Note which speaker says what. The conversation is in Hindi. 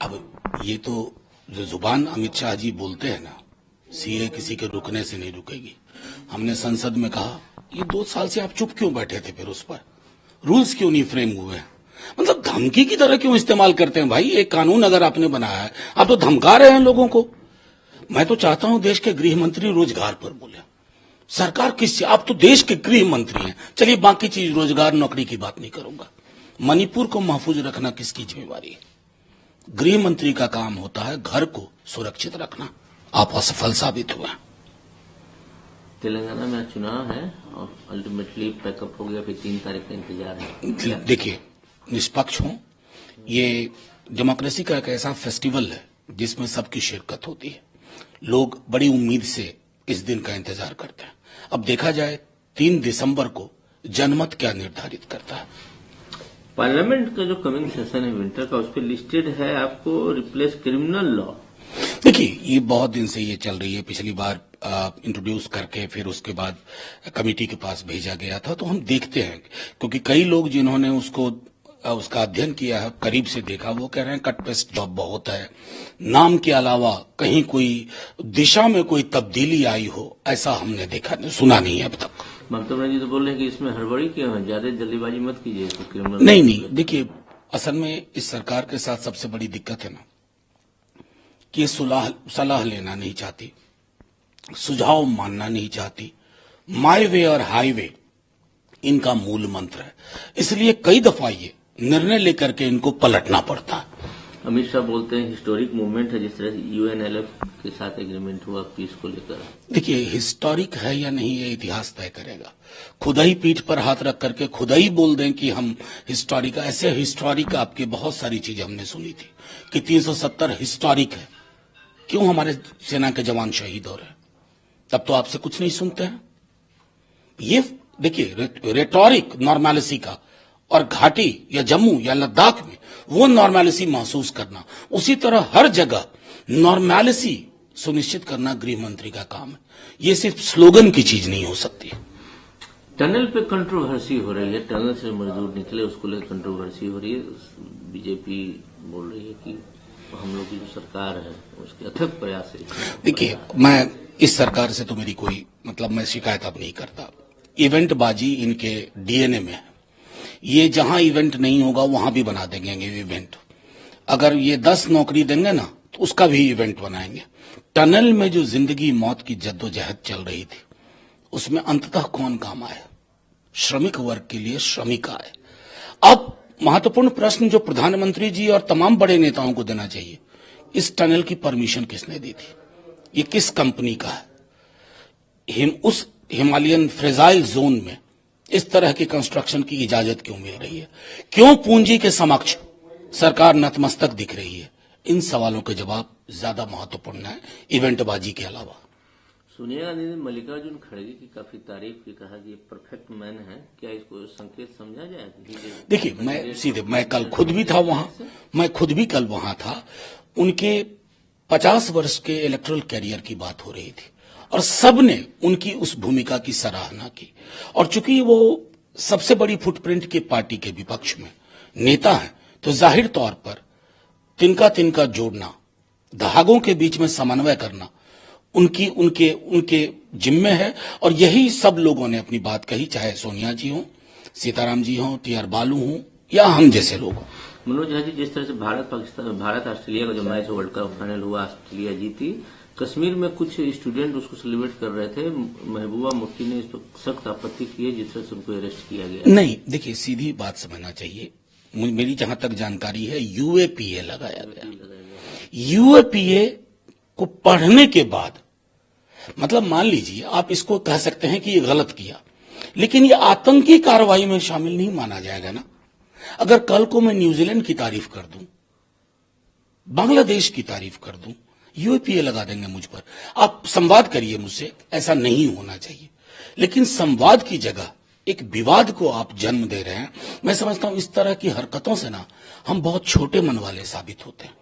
Speaker 1: अब ये तो जो जुबान अमित शाह जी बोलते हैं ना, सीए किसी के रुकने से नहीं रुकेगी। हमने संसद में कहा ये 2 साल से आप चुप क्यों बैठे थे, फिर उस पर रूल्स क्यों नहीं फ्रेम हुए हैं? मतलब धमकी की तरह क्यों इस्तेमाल करते हैं भाई? एक कानून अगर आपने बनाया है, आप तो धमका रहे हैं लोगों को। मैं तो चाहता हूं देश के गृह मंत्री रोजगार पर बोले। सरकार किस, आप तो देश के गृह मंत्री हैं। चलिए बाकी चीज रोजगार नौकरी की बात नहीं करूंगा। मणिपुर को महफूज रखना किसकी जिम्मेवारी है? गृह मंत्री का काम होता है घर को सुरक्षित रखना। आप असफल साबित हुए।
Speaker 2: तेलंगाना में चुनाव है और अल्टीमेटली पैकअप हो गया, फिर 3 तारीख का इंतजार है।
Speaker 1: देखिए, निष्पक्ष हो, ये डेमोक्रेसी का एक ऐसा फेस्टिवल है जिसमें सबकी शिरकत होती है। लोग बड़ी उम्मीद से इस दिन का इंतजार करते हैं। अब देखा जाए 3 दिसंबर को जनमत क्या निर्धारित करता है।
Speaker 2: पार्लियामेंट का जो कमिंग सेशन है विंटर का, उस पर लिस्टेड है आपको रिप्लेस क्रिमिनल लॉ।
Speaker 1: देखिए, ये बहुत दिन से ये चल रही है। पिछली बार इंट्रोड्यूस करके फिर उसके बाद कमेटी के पास भेजा गया था। तो हम देखते हैं, क्योंकि कई लोग जिन्होंने उसका अध्ययन किया है, करीब से देखा, वो कह रहे हैं कट पेस्ट जॉब बहुत है। नाम के अलावा कहीं कोई दिशा में कोई तब्दीली आई हो, ऐसा हमने देखा सुना नहीं है अब तक।
Speaker 2: ममता बनर्जी तो बोल रहे हैं कि इसमें हड़बड़ी क्यों है, ज्यादा जल्दीबाजी मत कीजिए। तो क्रिमिनल
Speaker 1: नहीं, देखिए, असल में इस सरकार के साथ सबसे बड़ी दिक्कत है ना कि ये सलाह लेना नहीं चाहती, सुझाव मानना नहीं चाहती। माय वे और हाईवे इनका मूल मंत्र है। इसलिए कई दफा ये निर्णय लेकर के इनको पलटना पड़ता है।
Speaker 2: अमित शाह बोलते हैं हिस्टोरिक मूवमेंट है, जिस तरह से यूएनएलएफ के साथ एग्रीमेंट हुआ पीस को लेकर।
Speaker 1: देखिए, हिस्टोरिक है या नहीं ये इतिहास तय करेगा। खुदा ही पीठ पर हाथ रख करके खुदा ही बोल दें कि हम हिस्टोरिक, ऐसे हिस्टोरिक आपकी बहुत सारी चीजें हमने सुनी थी कि 370 हिस्टोरिक है। क्यों हमारे सेना के जवान शहीद हो रहे हैं? तब तो आपसे कुछ नहीं सुनते हैं। ये देखिए, रेटोरिक नॉर्मलिसी का, और घाटी या जम्मू या लद्दाख में वो नॉर्मलिसी महसूस करना, उसी तरह हर जगह नॉर्मलिसी सुनिश्चित करना गृह मंत्री का काम है। ये सिर्फ स्लोगन की चीज नहीं हो सकती।
Speaker 2: टनल पे कंट्रोवर्सी हो रही है, टनल से मजदूर निकले उसको लेकर कंट्रोवर्सी हो रही है। बीजेपी बोल रही है कि हम लोग की जो सरकार है उसके अथक प्रयास है।
Speaker 1: देखिए, मैं इस सरकार से तो मेरी कोई मैं शिकायत अब नहीं करता। इवेंट बाजी इनके डीएनए में है। ये जहां इवेंट नहीं होगा वहां भी बना देंगे इवेंट। अगर ये 10 नौकरी देंगे ना तो उसका भी इवेंट बनाएंगे। टनल में जो जिंदगी मौत की जद्दोजहद चल रही थी, उसमें अंततः कौन काम आया? श्रमिक वर्ग के लिए श्रमिक आए। अब महत्वपूर्ण प्रश्न जो प्रधानमंत्री जी और तमाम बड़े नेताओं को देना चाहिए, इस टनल की परमिशन किसने दी थी? ये किस कंपनी का है? उस हिमालयन फ्रेजाइल जोन में इस तरह की कंस्ट्रक्शन की इजाजत क्यों मिल रही है? क्यों पूंजी के समक्ष सरकार नतमस्तक दिख रही है? इन सवालों के जवाब ज्यादा महत्वपूर्ण है इवेंटबाजी के अलावा।
Speaker 2: सोनिया गांधी ने मल्लिकार्जुन खड़गे की काफी तारीफ की, कहा कि ये परफेक्ट मैन है। क्या इसको संकेत समझा जाए?
Speaker 1: देखिए, मैं कल खुद भी था वहां। मैं खुद भी कल वहां था। उनके 50 वर्ष के इलेक्टोरल कैरियर की बात हो रही थी और सबने उनकी उस भूमिका की सराहना की। और चूंकि वो सबसे बड़ी फुटप्रिंट की पार्टी के विपक्ष में नेता हैं, तो जाहिर तौर पर तिनका तिनका जोड़ना, धागों के बीच में समन्वय करना उनके जिम्मे है। और यही सब लोगों ने अपनी बात कही, चाहे सोनिया जी हों, सीताराम जी हों, टी आर बालू हों या हम जैसे लोग हों।
Speaker 2: मनोज झा जी, जिस तरह से भारत ऑस्ट्रेलिया का जो मैच वर्ल्ड कप फाइनल हुआ, ऑस्ट्रेलिया जीती, कश्मीर में कुछ स्टूडेंट उसको सेलिब्रेट कर रहे थे। महबूबा मुफ्ती ने इस पर सख्त आपत्ति की है, जिस तरह से उनको अरेस्ट किया गया।
Speaker 1: नहीं, देखिए, सीधी बात समझना चाहिए। मेरी जहां तक जानकारी है, यूएपीए लगाया गया। यूएपीए को पढ़ने के बाद मान लीजिए आप इसको कह सकते हैं कि ये गलत किया, लेकिन ये आतंकी कार्रवाई में शामिल नहीं माना जाएगा ना। अगर कल को मैं न्यूजीलैंड की तारीफ कर दूं, बांग्लादेश की तारीफ कर दूं, यूएपीए लगा देंगे मुझ पर। आप संवाद करिए मुझसे, ऐसा नहीं होना चाहिए। लेकिन संवाद की जगह एक विवाद को आप जन्म दे रहे हैं। मैं समझता हूं इस तरह की हरकतों से ना हम बहुत छोटे मन वाले साबित होते हैं।